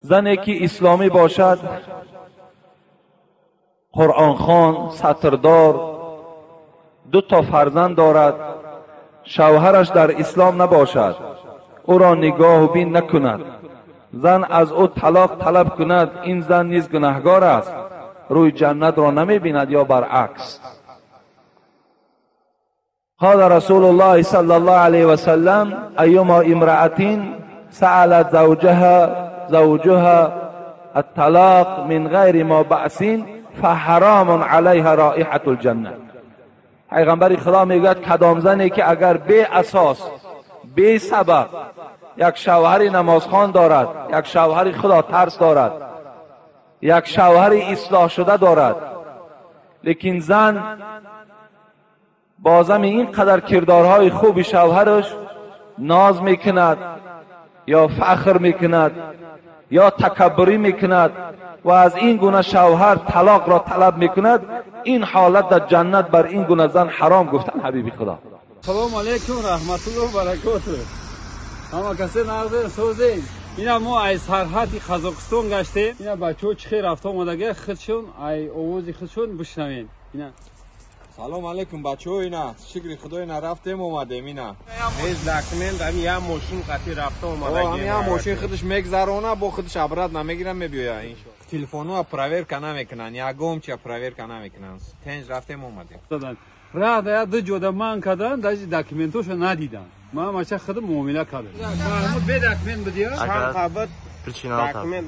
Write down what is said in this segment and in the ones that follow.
زنی که اسلامی باشد، قرآن خوان، سطردار، 2 فرزند دارد، شوهرش در اسلام نباشد، او را نگاه و بین نکند، زن از او طلاق طلب کند، این زن نیز گناهکار است، روی جنت را نمی بیند یا برعکس. قال رسول الله صلی الله علیه و سلم: ایما امرأة سألت زوجها الطلاق من غیر ما بأس فحرام علیها رائحة الجنه. پیغمبر خدا میگوید کدام زنی که اگر بی اساس، بی سبب یک شوهر نمازخوان دارد، یک شوهر خدا ترس دارد، یک شوهر اصلاح شده دارد، لیکن زن بازم اینقدر کردارهای خوب شوهرش ناز میکند یا فخر میکند یا تکبری میکند و از این گونه شوهر طلاق را طلب میکند، این حالت در جنت بر این گونه زن حرام گفتن حبیب خدا. سلام علیکم رحمت الله و برکاته. همه کسی نظر سوزیم. اینا ما از سرحدی قزاقستان گشتیم. اینا بچه‌ها چخیر رفت آمدگی خودشون ای آواز خودشون بشنوین. اینا سلام علیکم بچه‌ها. اینا شکر خدای نرفتیم اومدیم. اینا از داکمنت هم یه ماشین قطعی رفته اومدگی. هم ماشین خودش میگذرونه، با خودش عبرت نمیگیرن، میبیاین این تلفنو پراویر کنه میکنن، یگم چه پراویر کنه میکنن. تنج رفتیم اومدیم. راه دا دو جودا من کردن، داشت داکمنتوشو ندیدن. ما ماچه خود معامله کردم. محمود به داکمنت بدیا؟ چند قبل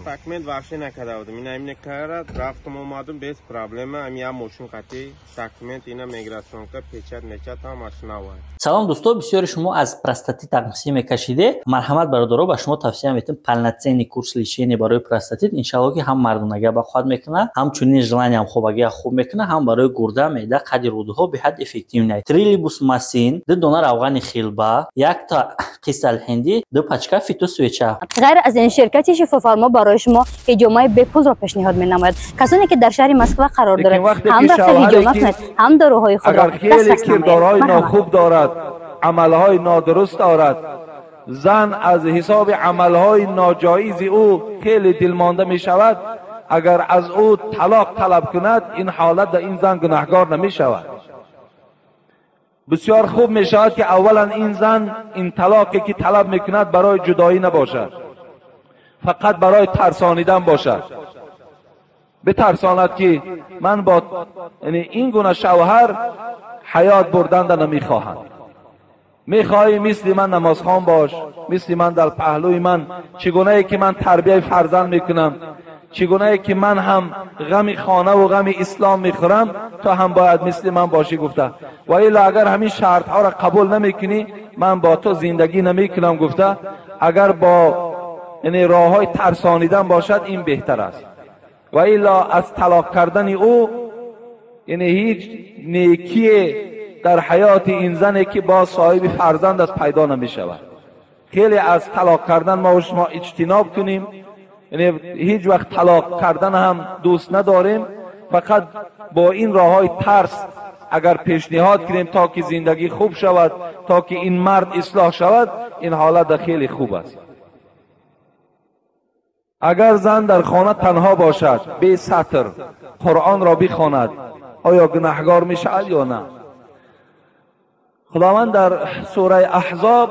داکمنت واشه نکرده بودم. اینا اینه کرد، رفتم اومدم بیس پرابلم هم یه ماشین قطعی داکمنت اینا میگراسیون که پیچت نچت هم آشنا بود. سلام دوستو، بسیاری شما از پروستاتیت تقسیم کشیده. مرحمت برادرها، به شما توصیه میکنم полноценный کورس лечения برای پروستاتیت. ان شاء الله که هم مردانگی به خود میکنه، همچنین ژلانی هم خوبگی خوب میکنه، هم برای گرده، معده، قد رودها به حد افکتیو نه. تریلیبوس ماسین، 2 دانه روغن خیلبا، 1 تا قیصل هندی، 2 پاچکا فیتو سویچا. غیر از این شرکت شفافارما برای شما هجامای بپوز را پیشنهاد می‌نماید. کسانی که در شهر مسکو قرار دارند هم رفت هجامت کنند، هم داروهای خود را دسترس نمایید. کردارهای ناخوب دارد، عملهای نادرست دارد، زن از حساب عملهای ناجایز او خیلی دلمانده می شود، اگر از او طلاق طلب کند، این حالت در این زن گناهکار نمی شود. بسیار خوب می شود که اولا این زن این طلاقی که طلب می کند برای جدایی نباشد، فقط برای ترسانیدن باشد. بترساند که من با این گونه شوهر حیات بردن نمیخواهم، میخواهی مثل من نمازخوان باش، مثل من در پهلوی من چگونه ای که من تربیت فرزند میکنم، چگونه ای که من هم غم خانه و غم اسلام میخورم، تو هم باید مثل من باشی گفته. و الا اگر همین شرط ها را قبول نمیکنی، من با تو زندگی نمیکنم گفته. اگر با راه های ترسانیدن باشد، این بهتر است. و الا از طلاق کردن او هیچ نیکی در حیات این زنی که با صاحب فرزند از پیدا نمی شود. خیلی از طلاق کردن ما و شما اجتناب کنیم. هیچ وقت طلاق کردن هم دوست نداریم، فقط با این راه های ترس اگر پیشنهاد کنیم تا که زندگی خوب شود، تا که این مرد اصلاح شود، این حالت خیلی خوب است. اگر زن در خانه تنها باشد، بی سطر قرآن را بخواند، آیا گناهکار می شود یا نه؟ خداوند در سوره احزاب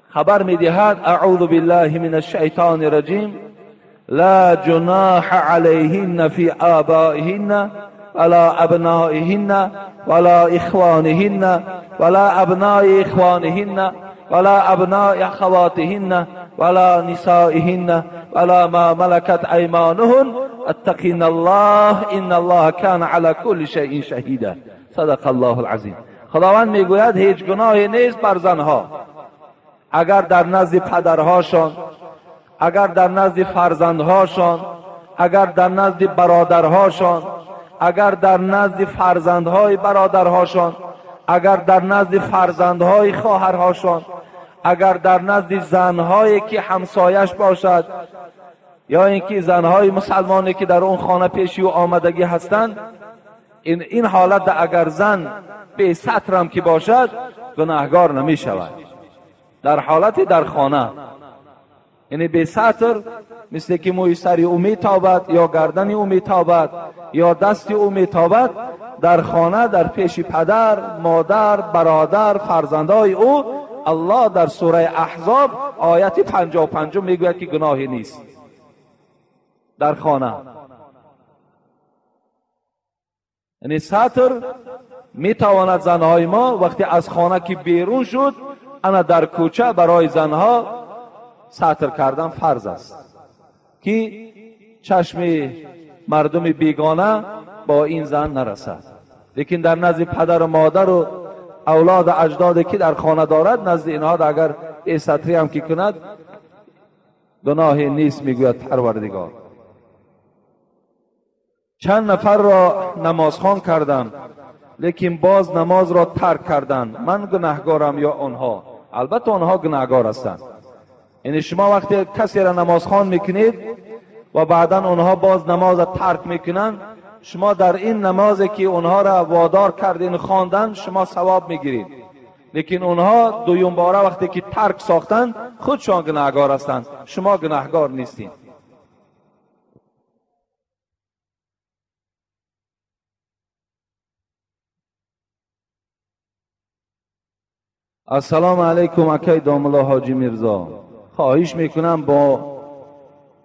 خبر می دهد: اعوذ بالله من الشیطان الرجیم لا جناح علیهن فی آبائهن ولا ابنائهن ولا اخوانهن ولا ابناء اخوانهن ولا ابناء اخواتهن ولا نسائهن ولا ما ملكت ايمانهن اتقين الله ان الله كان على كل شيء شهيدا. صدق الله العظیم. خداوند میگوید هیچ گناهی نیست بر زنها اگر در نزد پدرهاشان، اگر در نزد فرزندهاشان، اگر در نزد برادرهاشان، اگر در نزد فرزندهای برادرهاشان، اگر در نزد فرزندهای خواهرهاشان، اگر در نزد زنهایی که همسایش باشد، یا اینکه زنهای مسلمانی که در اون خانه پیشی و آمدگی هستند، این حالت اگر زن به سطرم که باشد گناهکار نمی شود. در حالت در خانه یعنی بی سطر مثل که موی سری او میتابد یا گردن او میتابد یا دست او میتابد، در خانه در پیش پدر، مادر، برادر، فرزندای او، الله در سوره احزاب آیت 55 میگوید که گناهی نیست در خانه. یعنی سطر میتواند زنهای ما وقتی از خانه که بیرون شد، انا در کوچه برای زنها سطر کردن فرض است که چشم مردم بیگانه با این زن نرسد. لیکن در نزد پدر و مادر و اولاد اجدادی که در خانه دارد، نزد اینها اگر این سطری هم که کند گناهی نیست میگوید پروردگار. چند نفر را نمازخوان کردند لیکن باز نماز را ترک کردند، من گناهگارم یا آنها؟ البته آنها گناهگار هستند. یعنی شما وقتی کسی را نمازخوان میکنید و بعدا آنها باز نماز را ترک میکنند، شما در این نمازی که آنها را وادار کردین خواندن شما ثواب میگیرید، لیکن آنها دویم باره وقتی که ترک ساختند خودشان گناهگار هستند، شما گناهگار نیستین. السلام علیکم اکای داملا حاجی میرزا، خواهش میکنم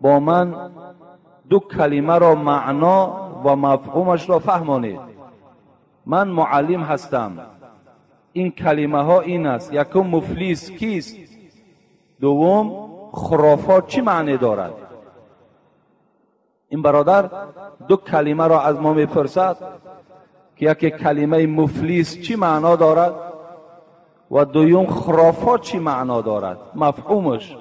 با من دو کلمه را معنا و مفهومش را فهمانید. من معلم هستم. این کلمه ها این است: یکم مفلیس کیست؟ دوم خرافات چی معنی دارد؟ این برادر دو کلمه را از ما میپرسد که یکی کلمه مفلیس چی معنا دارد و دوم خرافات چی معنا دارد، مفهومش.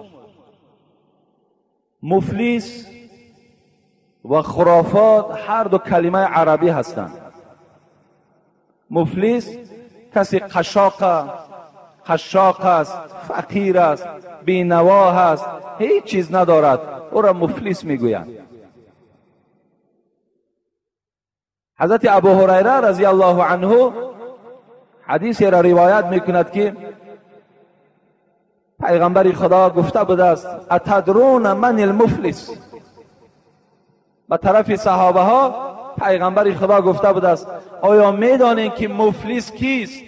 مفلیس و خرافات هر دو کلمه عربی هستند. مفلیس کسی قشاق است، فقیر است، بینوا است، هیچ چیز ندارد، او را مفلیس میگویند. حضرت ابو هریره رضی الله عنه حدیثی را روایت میکند که پیغمبر خدا گفته بوده است: اتدرون من المفلس؟ به طرف صحابه ها پیغمبر خدا گفته بوده است: آیا میدانید که مفلس کیست؟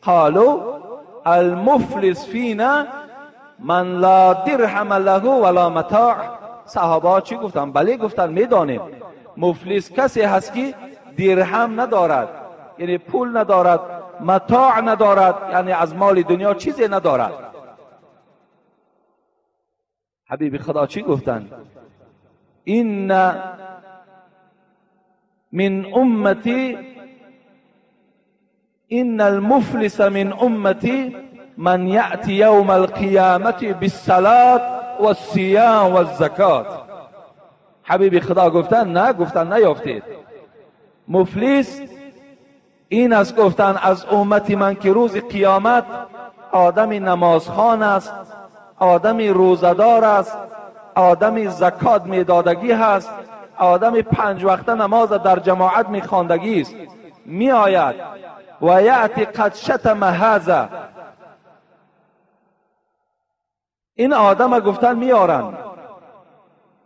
قالوا المفلس فینا من لا درهم له ولا متاع. صحابه ها چی گفتن؟ بله گفتن میدانیم. مفلس کسی هست که درهم ندارد، یعنی پول ندارد، متاع ندارد، یعنی از مال دنیا چیزی ندارد. حبیب خدا چی گفتن؟ این من امتی، این المفلس من امتی من یأتی یوم القیامت بالصلاة والصیام والزکات. حبیب خدا گفتن نه، گفتن نیافتید. مفلس این است، گفتن از امتی من که روز قیامت آدمی نمازخوان است، آدمی روزدار است، آدمی زکات میدادگی هست، آدمی 5 وقته نماز در جماعت میخواندگی است، می آید و یأتی قد شتم هذا. این آدم گفتن میارن،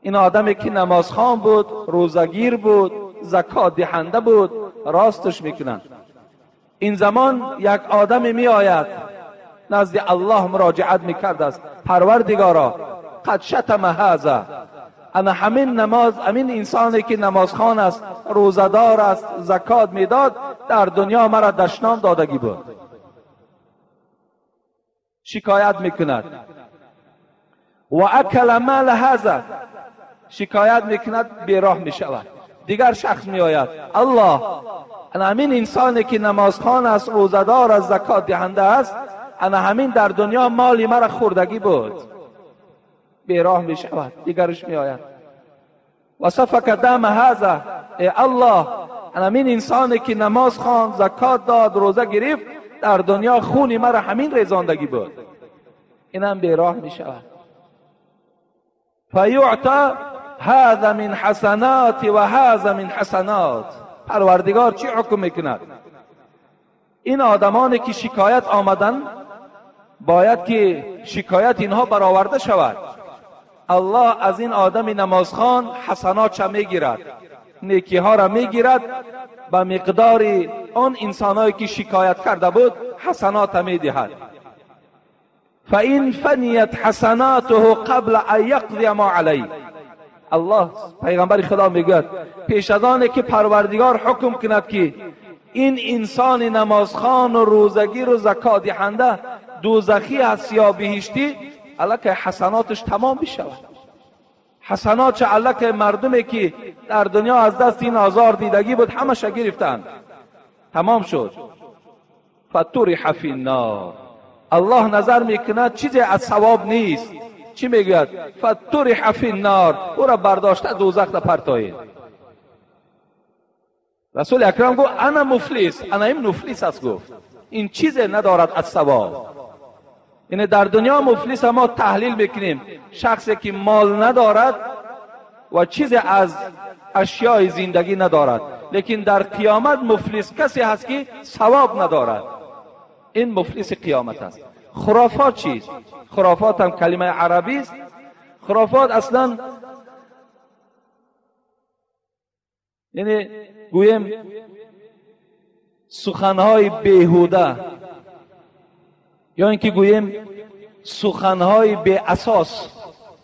این آدمی که نمازخوان بود، روزگیر بود، زکات دهنده بود، راستش میکنن. این زمان یک آدمی می آید نزد الله مراجعت میکرد است: پروردگارا قد شتم هذا، انا همین انسانی که نمازخوان است، روزدار است، زکات میداد، در دنیا مرا دشنام دادگی بود. شکایت میکند. و اکل مال هذا، شکایت میکند، بیراه میشود. دیگر شخص میآید: الله، انا همین انسانی که نمازخوان است، روزدار است، زکات دهنده است، انا همین در دنیا مالی مرا خوردگی بود. بیراه می شود. دیگرش می آید: و سفک دم هذا، ای الله، انا همین انسانی که نماز خواند، زکات داد، روزه گرفت، در دنیا خونی مرا همین ریزاندگی بود. اینم بیراه می شود. فیعطى هذا من حسنات و هذا من حسنات. پروردگار چی حکم میکند؟ این آدمانی که شکایت آمدن باید که شکایت اینها برآورده شود. الله از این آدم نمازخوان حسنات میگیرد، نیکی ها را میگیرد، به مقدار آن انسانایی که شکایت کرده بود حسنات میدهد. فإن فنیت حسناته قبل ان یقضی ما علیه. الله پیغمبر خدا میگوید پیش از آنه که پروردگار حکم کند که این انسان نمازخوان و روزگیر و زکات دهنده دوزخی است یا بهشتی، الک حسناتش تمام بشود. حسنات الک مردمی که در دنیا از دست این آزار دیدگی بود همش گرفتند، تمام شد. فطرح فی النار. الله نظر میکند چیزی از ثواب نیست. چی میگوید؟ فطرح فی النار، او را برداشته دوزخ را پرتایید. رسول اکرم گفت انا مفلس، انا این مفلس است. گفت این چیزی ندارد از ثواب. یعنی در دنیا مفلس ما تحلیل میکنیم شخصی که مال ندارد و چیزی از اشیاء زندگی ندارد، لیکن در قیامت مفلس کسی هست که ثواب ندارد. این مفلس قیامت است. خرافات چیست؟ خرافات هم کلمه عربی است. خرافات اصلا یعنی گویم سخنهای بیهوده، یا اینکه گویم سخنهای بی اساس،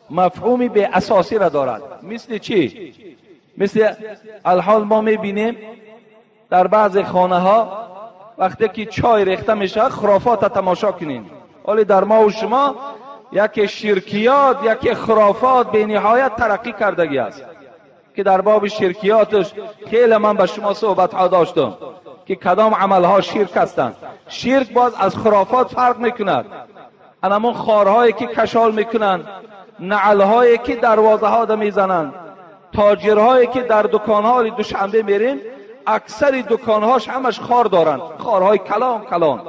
مفهومی بی اساسی را دارد. مثل چی؟ مثل الحال ما میبینیم در بعض خانه ها وقتی که چای ریخته میشه خرافات تماشا کنین، ولی در ما و شما یک شرکیات، یک خرافات به نهایت ترقی کردگی است که در باب شرکیاتش خیلی من به شما صحبت ها داشتم که کدام عمل ها شرک هستند. شرک باز از خرافات فرق میکند. انمون خارهایی که کشال میکنند، نعلهایی که دروازه ها دا میزنند، تاجرهایی که در دکانها دوشنبه میریم اکثر دکانهاش همش خار دارند، خارهای کلان کلان.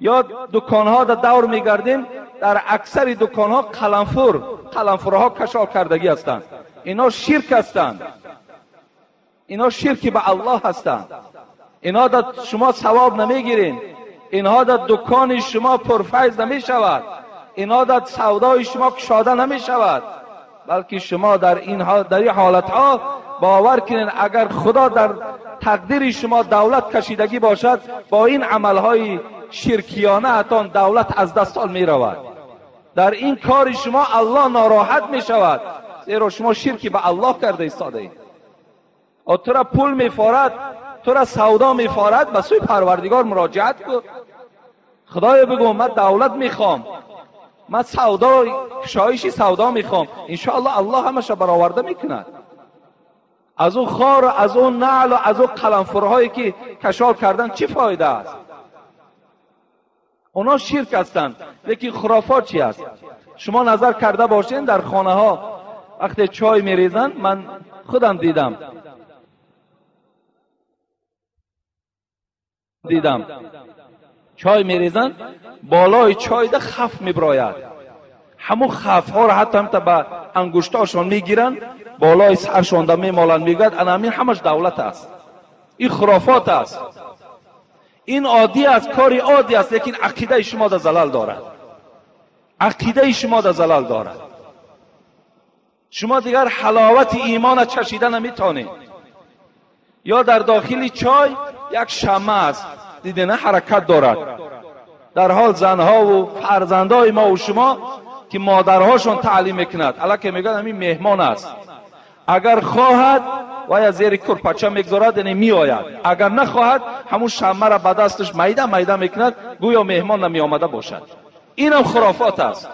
یا دکانها دا دور میگردیم در اکثر دکانها قلنفرها کشال کردگی هستند. اینا شرک هستند، اینا شرک به الله هستند. اینا دا شما ثواب نمیگیرین، اینها دا دکان شما پرفیض نمی شود، اینها دا سودای شما کشاده نمی شود، بلکه شما در این حالت ها باور کنین اگر خدا در تقدیر شما دولت کشیدگی باشد، با این عمل های شرکیانه اتان دولت از دستال می رود. در این کار شما الله ناراحت می شود، زیرا شما شرکی به الله کرده ایستاده اید. و تو را پول میفارد، تو را سودا میفارد، به سوی پروردگار مراجعت کن. خدایا بگو من دولت میخوام، من سودا شایشی سودا میخوام، انشاءالله الله همش برآورده میکند. از اون خار و از اون نعل و از اون قلنفرهایی که کشال کردن چی فایده است؟ اونا شرک هستند. لیکن خرافات چی است؟ شما نظر کرده باشین در خانه ها وقتی چای میریزن، من خودم دیدم چای میریزن، بالای چای ده خف میبراید، همون خف ها را حتی هم به انگشتاشون میگیرن، بالای سرشون ده میمالن، میگوید انامین همش دولت است. این خرافات است، این عادی است، کاری عادی است، لیکن عقیده شما ده زلال دارد، عقیده شما ده زلال دارد. شما دیگر حلاوت ایمان چشیده نمیتونید. یا در داخل چای یک شمع است، دیدین حرکت دارد، در حال زنها و فرزندای ما و شما که مادرهاشون تعلیم میکند، الکی میگن همین مهمان است، اگر خواهد و یا زیر کرپچه میگذارد یعنی میآید، اگر نخواهد همون شمع را به دستش میده میده میکند، گویا مهمان نمی آمده باشد. اینم خرافات است.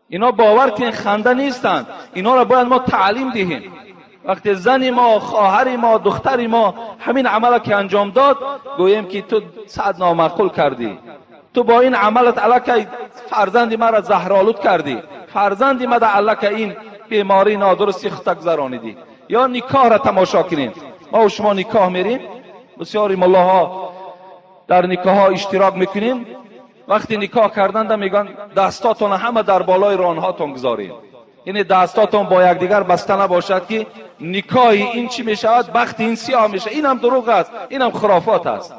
اینا باور کنین خنده نیستند، اینا را باید ما تعلیم دهیم. وقتی زن ما، خواهر ما، دختر ما همین عمل که انجام داد، گوییم که تو صد نامعقول کردی، تو با این عملت الکی فرزند ما را زهرآلود کردی، فرزند ما را الکی این بیماری نادرستی خطا گذرانیدی. یا نکاح را تماشا کنیم، ما و شما نکاح میریم، بسیاری ملاها در نکاح ها اشتراک میکنیم، وقتی نکاح کردند میگن دستاتون همه در بالای رانهاتون گذارید، یعنی دستاتون با یکدیگر بسته نباشد که نکاح این چی میشود، بخت این سیاه میشه. اینم دروغ است، اینم خرافات است،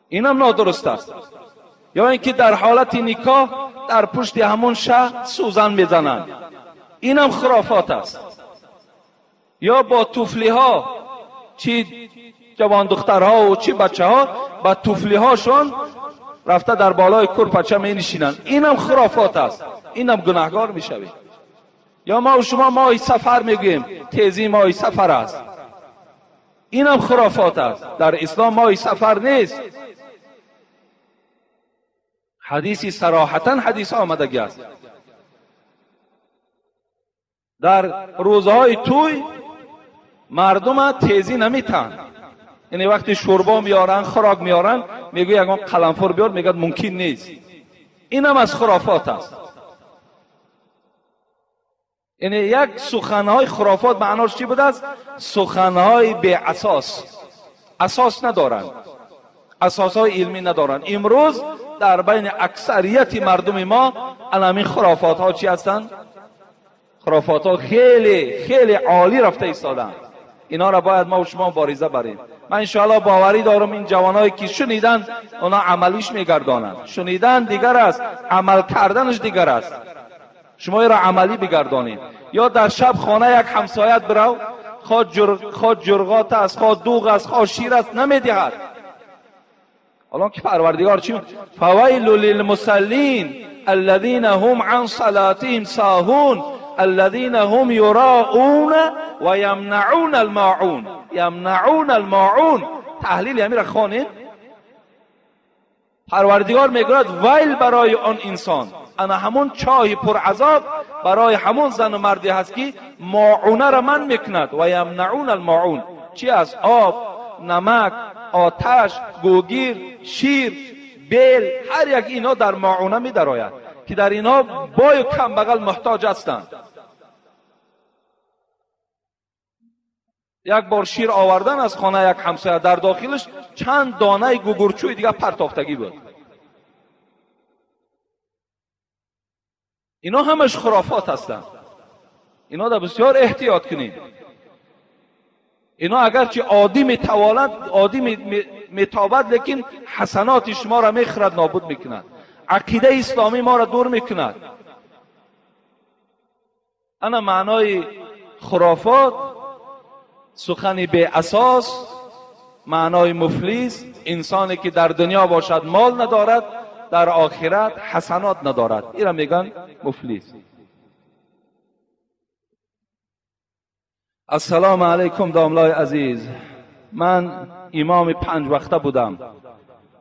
اینم نادرست است. یا اینکه در حالت نکاح در پشت همون شه سوزن میزنند. اینم خرافات است. یا با توفلی ها، چی جوان دخترها و چی بچه ها با توفلی هاشون رفته در بالای کرپچه می نشینند. اینم خرافات است. اینم گناهگار می شوید. یا ما و شما ماه سفر میگوییم، تیزی ماه سفر است. اینم خرافات است. در اسلام ماه سفر نیست. حدیثی صراحتا حدیث آمدگی است. در روزهای توی مردم تیزی نمیتن. یعنی وقتی شوربا میارن، خوراک میارن، میگوی یکان قلنفر بیار، میگد ممکن نیست. اینم از خرافات است. یعنی یک سخنهای خرافات معناش چی بود است؟ سخنهای بی اساس، اساس ندارن، اساسهای علمی ندارن. امروز در بین اکثریت مردم ما همین خرافات ها چی هستند؟ خرافات ها خیلی خیلی عالی رفته ایستادن. اینا را باید ما و شما مبارزه بریم. من انشاءالله باوری دارم این جوانایی که شنیدن اونا عملیش میگردانند. شنیدن دیگر است، عمل کردنش دیگر است. شما را عملی بگردانید. یا در شب خانه یک همسایت برو، خود جرغات است، خود دوغ است، خود شیر است نمیدهد. الان که پروردگار چی؟ فویل للمصلین الذین هم عن صلاتهم ساهون الذین هم یراؤون و یمنعون الماعون. یمنعون الماعون تحلیل امیر خوانید. پروردگار میگوید ویل برای آن انسان، انا همون چای پر عذاب برای همون زن و مردی هست که ماعونه را من میکند. و یمنعون الماعون چی است؟ آب، نمک، آتش، گوگیر، شیر، بیل، هر یک اینا در ماعونه می درآید که در اینا بای و کم بغل محتاج هستند. یک بار شیر آوردن از خانه یک همسایه، در داخلش چند دانه گوگرچوی دیگه پرتافتگی بود. اینا همش خرافات هستند. اینا در بسیار احتیاط کنید. اینا اگرچه عادی میتواند، عادی میتابد، لیکن حسنات شما را میخرد، نابود میکند. عقیده اسلامی ما را دور میکند. انا معنای خرافات سخن بی اساس، معنای مفلیس انسانی که در دنیا باشد مال ندارد، در آخرت حسنات ندارد. اینا میگن مفلیس. السلام علیکم داملای عزیز. من امام 5 وقته بودم.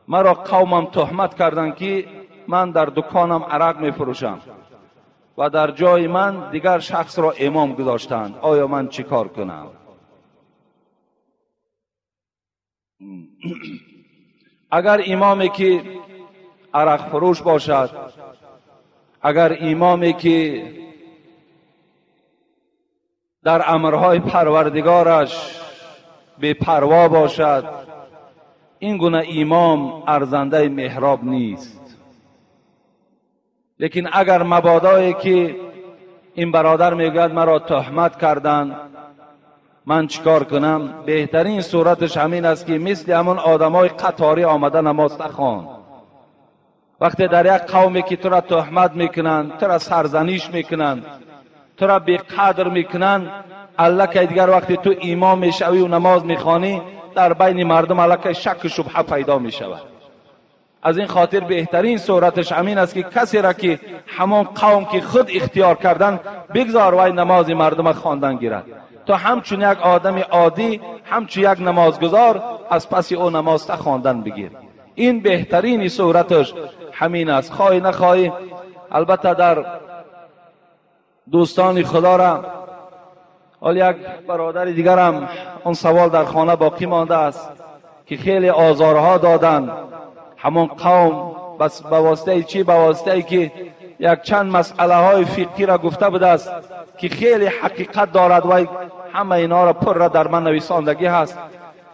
مرا قومم تهمت کردند که من در دکانم عرق میفروشم و در جای من دیگر شخص را امام گذاشتند. آیا من چی کار کنم؟ اگر امامی که عرق فروش باشد، اگر امامی که در امرهای پروردگارش بے پروا باشد، این گونه امام ارزنده محراب نیست. لیکن اگر مبادایی که این برادر میگوید مرا تهمت کردند، من چیکار کنم؟ بهترین صورتش همین است که مثل همون آدمای قطاری آمده نماز نخوان. وقتی در یک قومی که تو را تهمت میکنند، تو را سرزنش میکنند، تو را بی قدر میکنند، الله که دیگر وقتی تو امام میشوی و نماز میخوانی، در بین مردم الله که شک و شبهه پیدا میشود. از این خاطر بهترین صورتش همین است که کسی را که همان قوم که خود اختیار کردن بگذار وای نماز مردم خواندن گیرد، تو همچون یک آدم عادی، همچون یک نمازگزار از پس او نماز خواندن بگیر. این بهترین صورتش همین است. خواهی نخواهی. البته در دوستان خدا را، حال یک برادر دیگر هم اون سوال در خانه باقی مانده است که خیلی آزارها دادن همون قوم، بس به واسطه چی؟ به واسطه که یک چند مسئله های فقهی را گفته بوده است که خیلی حقیقت دارد و همه اینا را پر را در من نویساندگی هست.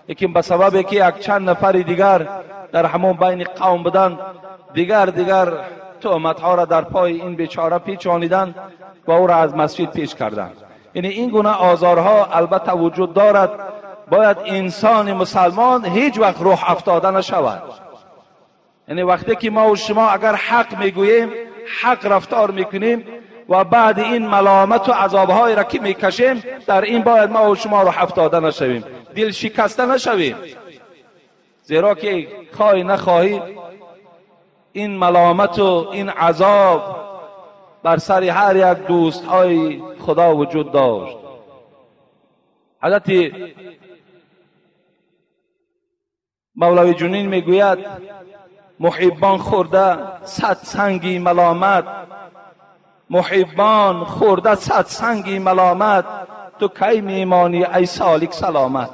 لیکن به سبب که یک چند نفر دیگر در همون بین قوم بودن، دیگر تهمت ها را در پای این بیچاره پیچانیدن و او را از مسجد پیش کردند. یعنی این گونه آزارها البته وجود دارد. باید انسان مسلمان هیچ وقت روح افتاده نشود. یعنی وقتی که ما و شما اگر حق میگوییم، حق رفتار میکنیم و بعد این ملامت و عذابهای را که میکشیم در این باید ما و شما رو هفتاده نشویم، دل شکسته نشویم. زیرا که خواهی نخواهی این ملامت و این عذاب بر سر هر یک دوست های خدا وجود داشت. حضرت مولوی جنین میگوید محبان خورده صد سنگی ملامت، محبان خورده صد سنگی ملامت، تو کی میمانی ای سالک سلامت؟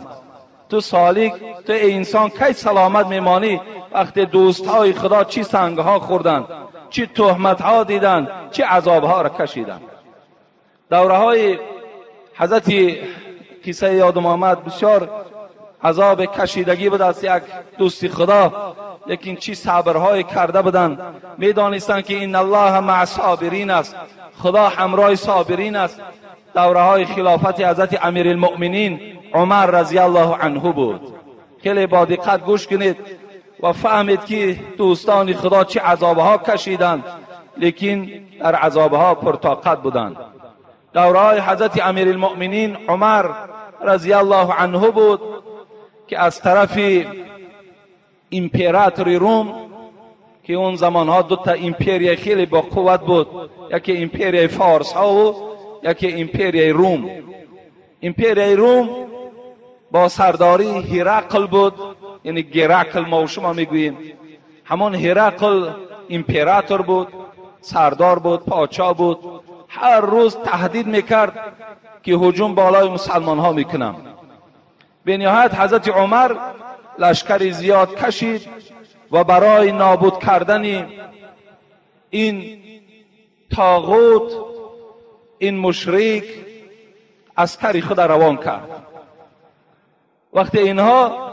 تو سالک، تو ای انسان کی سلامت میمانی وقتی دوست های خدا چی سنگ ها خوردن، چی تهمت ها دیدن، چی عذاب ها را کشیدن. دوره های حضرت کیسه یادم آمد بسیار عذاب کشیدگی بود از یک دوستی خدا، لیکن چی صبرهای کرده بودن. میدانستند که این الله مع صابرین است، خدا همراه صابرین است. دوره های خلافت حضرت امیر المؤمنین عمر رضی الله عنه بود. خیلی با دقت گوش کنید و فهمید که دوستان خدا چه عذابها کشیدند، لیکن در عذابها پرطاقت بودند. دوره های حضرت امیر المؤمنین عمر رضی الله عنه بود که از طرف امپراتوری روم که اون زمانها دو تا امپریه خیلی با قوت بود، یکی امپریه فارس ها و یکی امپریه روم. امپریه روم با سرداری هرقل بود، یعنی گرقل ما و شما میگوییم. همون هرقل امپراتور بود، سردار بود، پادشاه بود. هر روز تهدید میکرد که هجوم بالای مسلمان ها میکنم. به نهایت حضرت عمر لشکری زیاد کشید و برای نابود کردن این طاغوت، این مشرک، عسکری خود روان کرد. وقتی اینها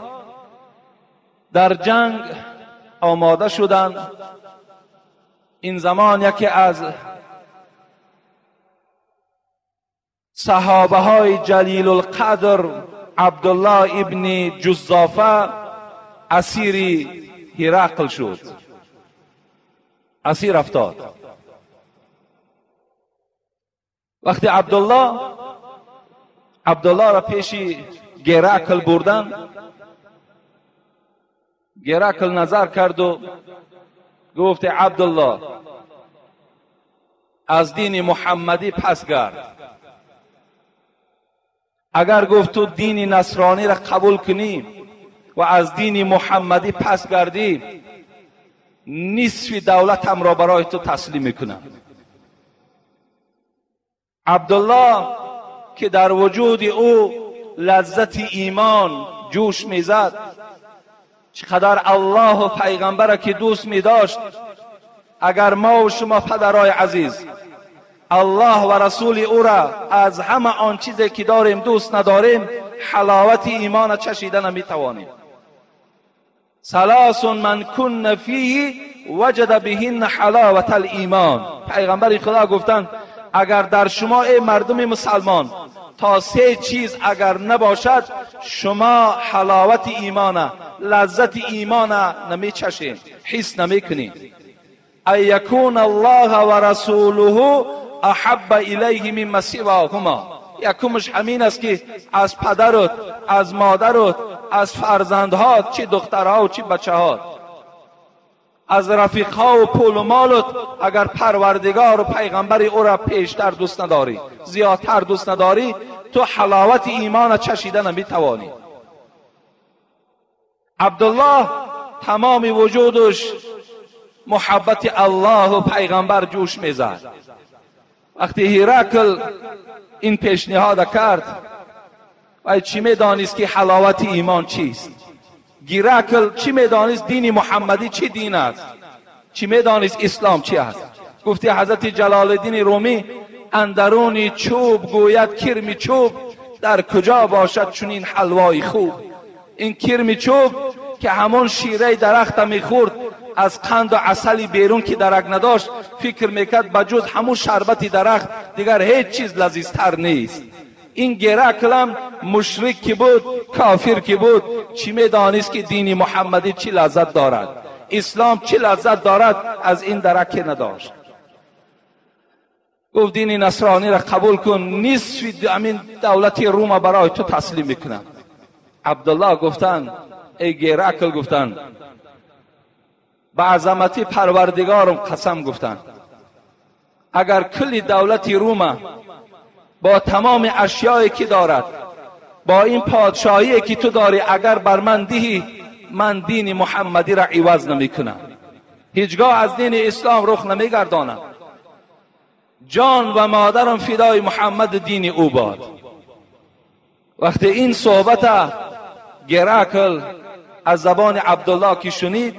در جنگ آماده شدند، این زمان یکی از صحابه های جلیل القدر عبدالله ابن جزافه اسیر هرقل شد، اسیر افتاد. وقتی عبدالله را پیش گرقل بردن، گرقل نظر کرد و گفت عبدالله از دین محمدی پس گرد. اگر گفت تو دین نصرانی را قبول کنی و از دین محمدی پس گردی، نصف دولتم را برای تو تسلیم میکنم. عبدالله که در وجود او لذت ایمان جوش میزد، چقدر الله و پیغمبر که دوست می داشت. اگر ما و شما پدرای عزیز الله و رسول او را از همه آن چیزی که داریم دوست نداریم، حلاوت ایمان چشیده نمی توانیم. ثلاث من کن فیه وجد بهن حلاوت الایمان. پیغمبر خدا گفتند اگر در شما ای مردم مسلمان تا سه چیز اگر نباشد، شما حلاوت ایمان، لذت ایمان نمی چشید، حس نمی کنید. ای یکون الله و رسوله احب الیه مما سواهما. یکمش همین است که از پدرت، از مادرت، از فرزندها، چه دخترها و چه بچه‌ها، از رفیقها و پول و مالت، اگر پروردگار و پیغمبر او را پیشتر دوست نداری، زیادتر دوست نداری، تو حلاوت ایمان چشیده نمی توانی. عبدالله تمام وجودش محبت الله و پیغمبر جوش میزد. وقتی هرقل این پیشنهاد کرد، و چی میدانست که حلاوت ایمان چیست؟ هرقل چی میدانست دین محمدی چی دین است؟ چی میدانست اسلام چی است؟ گفتی حضرت جلال الدین رومی اندرون چوب گوید کرم چوب، در کجا باشد چنین حلوای خوب. این کرم چوب که همون شیره درخت میخورد، از قند و عسلی بیرون که درک نداشت، فکر میکرد بجز همون شربت درخت دیگر هیچ چیز لذیذتر نیست. این هرقل هم مشرک که بود، کافر که بود، چی میدانست که دین محمدی چی لذت دارد، اسلام چی لذت دارد، از این درک نداشت. گفت دین نصرانی را قبول کن، نصف همین دولت روم برای تو تسلیم میکنم. عبدالله گفتن ای گیرکل، گفتن به عظمتی پروردگارم قسم، گفتن اگر کل دولت روم با تمام اشیایی که دارد، با این پادشاهی که تو داری، اگر بر من دهی، من دین محمدی را عوض نمی کنم، هیچگاه از دین اسلام رخ نمی گردانم. جان و مادرم فدای محمد دین او باد. وقتی این صحبت گیرکل از زبان عبدالله که شنید،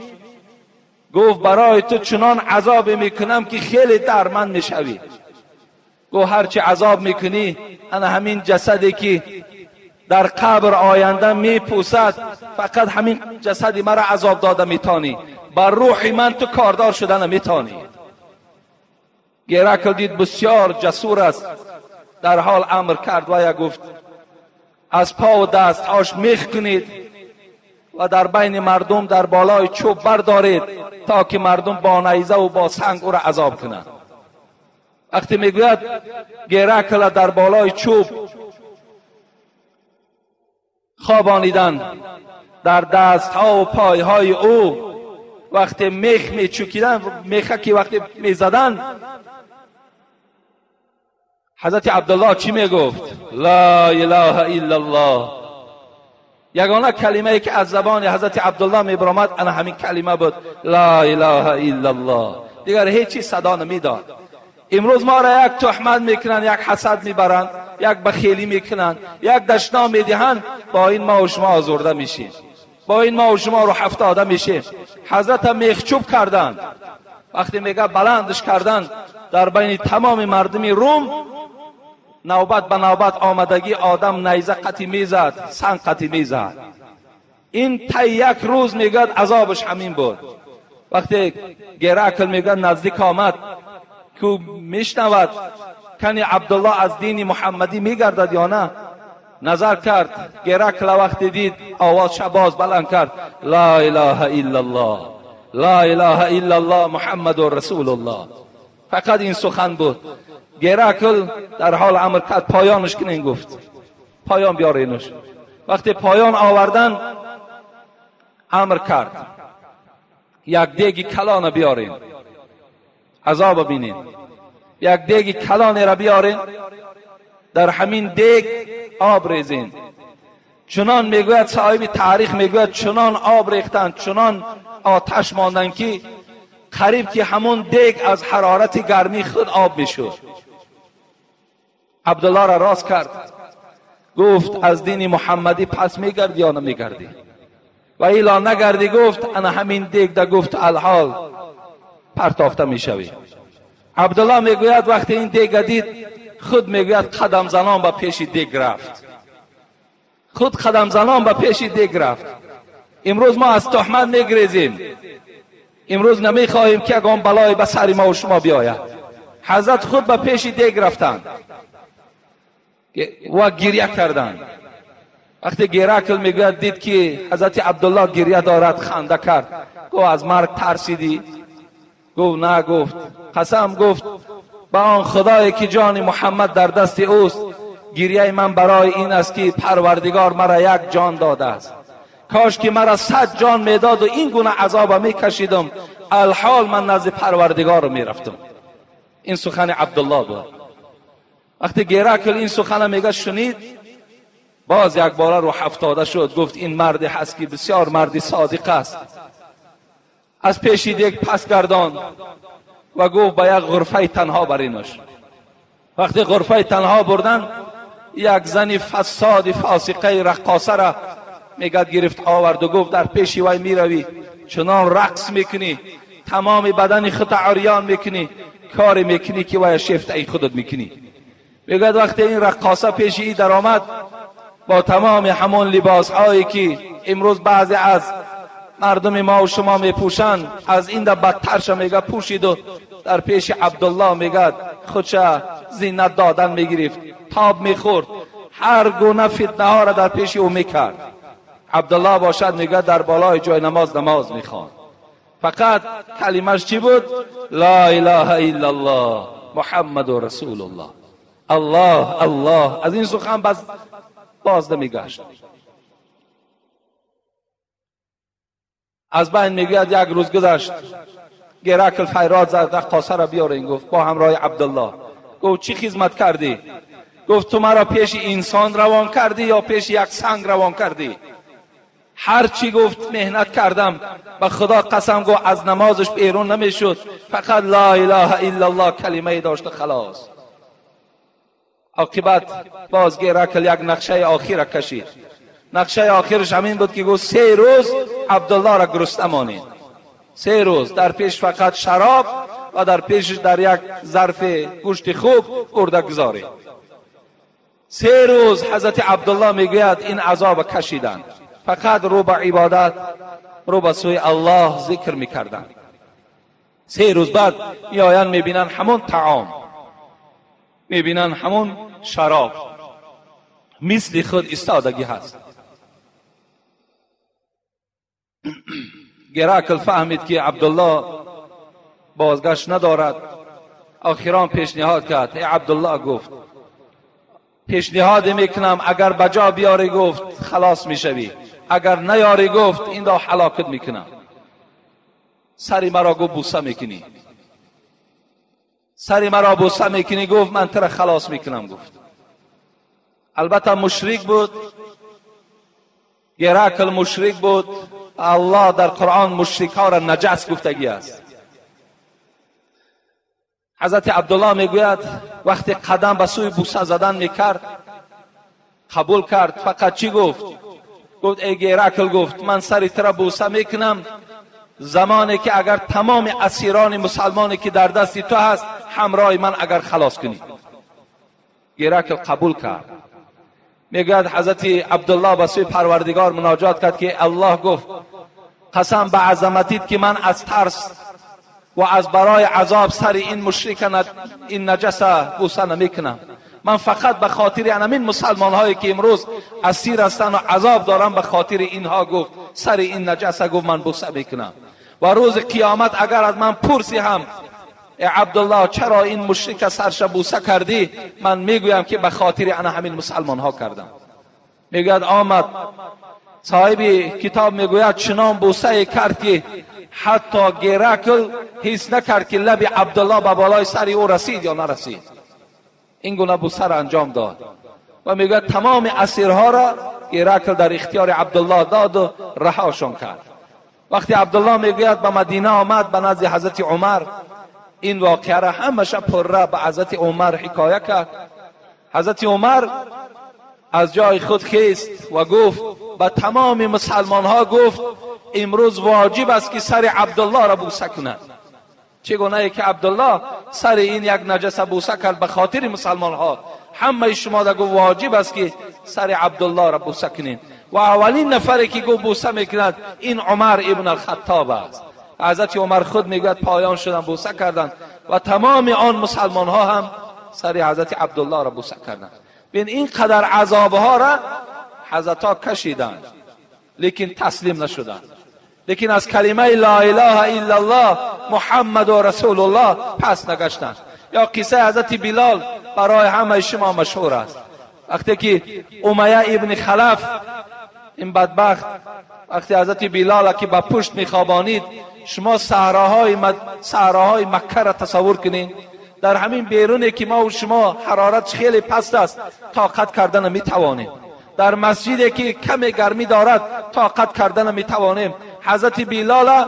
گفت برای تو چنان عذاب میکنم که خیلی درمند میشوی. گفت هرچی عذاب میکنی، انا همین جسدی که در قبر آینده میپوسد، فقط همین جسدی مرا عذاب داده میتانی، بر روح من تو کاردار شدن میتانی. گیرکل دید بسیار جسور است، در حال امر کرد و گفت از پا و دستهاش میخ کنید و در بین مردم در بالای چوب بردارید تا که مردم با نیزه و با سنگ او را عذاب کنند. وقتی میگوید گیرکل در بالای چوب خوابانیدن، در دستها و پایهای او وقتی میخ میچوکیدن، میخه که وقتی میزدن، حضرت عبدالله چی میگفت؟ لا اله الا الله. یگانه کلمه ای که از زبان حضرت عبدالله میبرامد انا همین کلمه بود، لا اله الا الله. دیگر هیچی صدا نمیداد. امروز ما را یک تهمت میکنن، یک حسد میبرند، یک بخیلی میکنن، یک دشنام میدهند، با این ما و شما آزرده میشیم، با این ما و شما رو افتاده میشیم. حضرت میخچوب کردند، وقتی میگه بلندش کردند در بین تمام مردم روم، نوبت به نوبت آمدگی آدم نیزه قطی میزد، سنگ قطی میزد. این تا یک روز میگد عذابش همین بود. وقتی گیرکل میگد نزدیک آمد که میشنود کنی عبدالله از دین محمدی میگردد یا نه، نظر کرد. گیرکل وقتی دید آواز باز بلند کرد، لا اله الا الله، لا اله الا الله محمد رسول الله. فقط این سخن بود. گیرکل در حال امر کرد پایانش کنین، گفت پایان بیارینش. وقتی پایان آوردن امر کرد یک دیگ کلان بیارین، عذاب ببینین. یک دیگ کلان را بیارین، در همین دیگ آب ریزین. چنان میگوید صاحب تاریخ میگوید چنان آب ریختند، چنان آتش ماندن که قریب که همون دیگ از حرارت گرمی خود آب میشد. عبدالله را راست کرد، گفت از دین محمدی پس میگردی یا نمیگردی؟ و ایلا نگردی، گفت انا همین دیگ دا، گفت الحال پرتافته میشوی. عبدالله میگوید وقتی این دیگ دید، خود میگوید قدم زنان به پیش دیگ رفت، خود قدم زنان به پیش دیگ رفت. امروز ما از تهمت میگریزیم، امروز نمیخواهیم که اگام بلای به سر ما و شما بیاید. حضرت خود به پیش دیگ رفتند و گریه کردند. وقتی گیرکل میگوید دید که حضرت عبدالله گریه دارد، خنده کرد. گفت از مرگ ترسیدی؟ گفت نه. گفت قسم، گفت با آن خدایی که جان محمد در دست اوست، گریه من برای این است که پروردگار مرا یک جان داده است. کاش که مرا 100 جان میداد و این گونه عذاب میکشیدم، الحال من نزد پروردگار رو میرفتم. این سخن عبدالله بود. وقتی گیرکل این سخن میگه شنید، باز یک بار رو افتاده شد. گفت این مردی هست که بسیار مردی صادق است. از پیش دیگ پس گردان و گفت به یک غرفه تنها برینش. وقتی غرفه تنها بردن، یک زنی فساد فاسقه رقاصه را میگد گرفت آورد و گفت در پیش وی میروی، چنان رقص میکنی، تمام بدن خود عریان میکنی، کاری میکنی که وی شیفته ای خودت میکنی. میگد وقتی این رقاصه پیش ای در آمد، با تمام همون لباس هایی که امروز بعضی از مردم ما و شما میپوشند، از این در بدترش میگه پوشید و در پیش عبدالله میگد خودش زینت دادن میگرفت، تاب میخورد، هر گونه فتنه ها را در پیش او میکرد. عبدالله باشد میگه در بالای جای نماز میخواند. فقط کلمش چی بود؟ لا اله الا الله، محمد رسول الله. الله الله از این سخن باز نمیگشت. از بین میگوید یک روز گذشت، گرکل فریاد زد رقاصه را بیارین. گفت با همراه عبدالله. گفت چی خدمت کردی؟ گفت تو مرا پیش انسان روان کردی یا پیش یک سنگ روان کردی؟ هر چی گفت مهنت کردم، به خدا قسم گفت از نمازش بیرون نمیشد، فقط لا اله الا الله کلمه داشت خلاص. عاقبت باز گرکل یک نقشه آخر کشید. نقشه آخرش همین بود که گفت 3 روز عبدالله را گرسنه مانید. 3 روز در پیش فقط شراب و در پیش در یک ظرف گوشت خوب گرده گذاری. 3 روز حضرت عبدالله میگوید این عذاب کشیدند، فقط رو به عبادت، رو به سوی الله ذکر میکردند. 3 روز بعد میآیند میبینن همون طعام، میبینن همون شراب مثل خود ایستادگی هست. گرکل فهمید که عبدالله بازگشت ندارد. آخران پیشنهاد کرد. ای عبدالله، گفت پیشنهاد میکنم اگر بجا بیاری گفت خلاص میشوی، اگر نیاری گفت این را هلاکت میکنم. سری مرا گفت بوسه میکنی، سری مرا بوسه میکنی. گفت من ترا خلاص میکنم. گفت البته مشرک بود، گرکل مشرک بود. الله در قرآن مشرک ها را نجس گفتگی است. حضرت عبدالله میگوید وقتی قدم به سوی بوسه زدن میکرد قبول کرد. فقط چی گفت؟ گفت ای گرکل، گفت من سری ترا بوسه میکنم زمانی که اگر تمام اسیران مسلمانی که در دستی تو هست همراه من اگر خلاص کنی. گرکل قبول کرد. میگوید حضرت عبدالله به سوی پروردگار مناجات کرد که الله گفت قسم به عظمتیت که من از ترس و از برای عذاب سر این مشرک این نجس بوسه نمیکنم. من فقط به خاطر همین مسلمان هایی که امروز اسیر هستند و عذاب دارم به خاطر اینها گفت سر این نجس گفت من بوسه میکنم. و روز قیامت اگر از من پرسی هم ای عبدالله چرا این مشرک سرش بوسه کردی، من میگویم که به خاطر انا همین مسلمان ها کردم. میگوید آمد صاحب کتاب میگوید چنان بوسه کرد که حتی گرکل حس نکرد که لب عبدالله به بالای سر او رسید یا نرسید. این گونه بوسه را انجام داد و میگوید تمام اسیرها را گرکل در اختیار عبدالله داد و رهاشون کرد. وقتی عبدالله میگوید به مدینه آمد به نزد حضرت عمر، این واقعه را همشه پره به حضرت عمر حکایه کرد. حضرت عمر از جای خود خیست و گفت به تمام مسلمان ها گفت امروز واجب است که سر عبدالله را بوسه کنند. چگونه ای که عبدالله سر این یک نجس بوسه کرد به خاطر مسلمان ها، همه شما دا گفت واجب است که سر عبدالله را بوسه کنید. و اولین نفری که گفت بوسه میکند این عمر ابن الخطاب است. حضرت عمر خود میگوید پایان شدن بوسه کردند و تمام آن مسلمان ها هم سر حضرت عبدالله را بوسه کردند. بین این قدر عذاب ها را حضرت ها کشیدند لیکن تسلیم نشدند، لیکن از کلمه لا اله الا الله محمد رسول الله پس نگشتند. یا قصه حضرت بلال برای همه شما مشهور است. وقتی که امیه ابن خلف این بدبخت وقتی حضرت بلال که به پشت میخوابانید، شما صحراهای مکه را تصور کنید. در همین بیرونی که ما و شما حرارت خیلی پست است طاقت کردن نمیتوانیم، در مسجدی که کم گرمی دارد طاقت کردن نمیتوانیم. حضرت بلال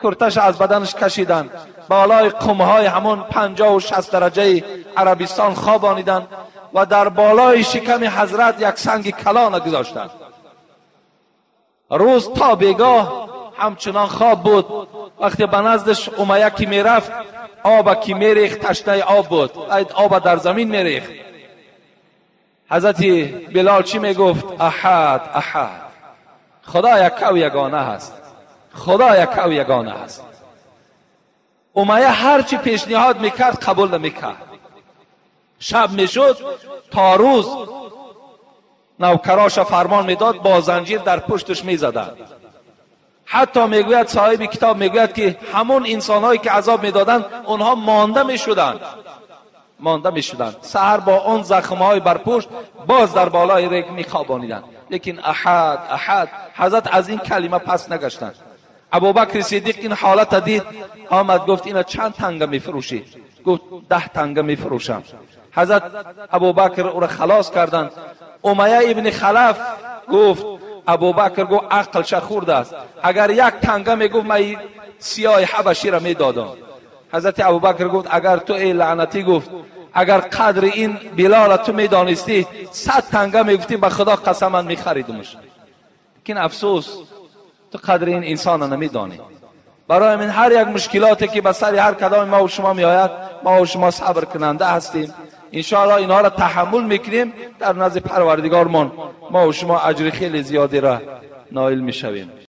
کرتش از بدنش کشیدن، بالای قمهای همون 50 و 60 درجه عربستان خوابانیدن و در بالای شکم حضرت یک سنگ کلان گذاشتند. روز تا بیگاه همچنان خواب بود. وقتی به نزدش امیه که میرفت آب که میریخت تشنه آب بود، آب در زمین میریخت. حضرت بلال چی میگفت؟ احد احد، خدا یک و یگانه هست، خدا یک و یگانه هست. امیه هر چی پیشنهاد میکرد قبول نمیکرد. شب میشد تا روز نوکراش فرمان میداد با زنجیر در پشتش میزدند. حتی میگوید صاحب کتاب میگوید که همون انسانهایی که عذاب میدادند اونها مانده میشدند سحر با اون زخمهای بر پشت باز در بالای ریگ میخوابانیدند. لیکن احد حضرت از این کلمه پس نگشتند. ابوبکر صدیق این حالت دید، آمد گفت اینا چند تنگه میفروشی؟ گفت 10 تنگه میفروشم. حضرت ابوبکر او را خلاص کردند. امیه ابن خلف گفت، ابوبکر گفت عقلش خورده است، اگر 1 تنگه میگفت من سیاه حبشی را میدادم. حضرت ابوبکر گفت اگر تو ای لعنتی گفت اگر قدر این بلال تو میدانستی 100 تنگه میگفتی به خدا قسم من میخریدمش. لیکن افسوس تو قدر این انسان نمیدانی. برای من هر یک مشکلاتی که به سر هر کدام ما و شما میآید ما و شما صبر کننده هستیم. ان شاء الله اینها را تحمل میکنیم، در نزد پروردگارمان ما و شما اجر خیلی زیادی را نائل میشویم.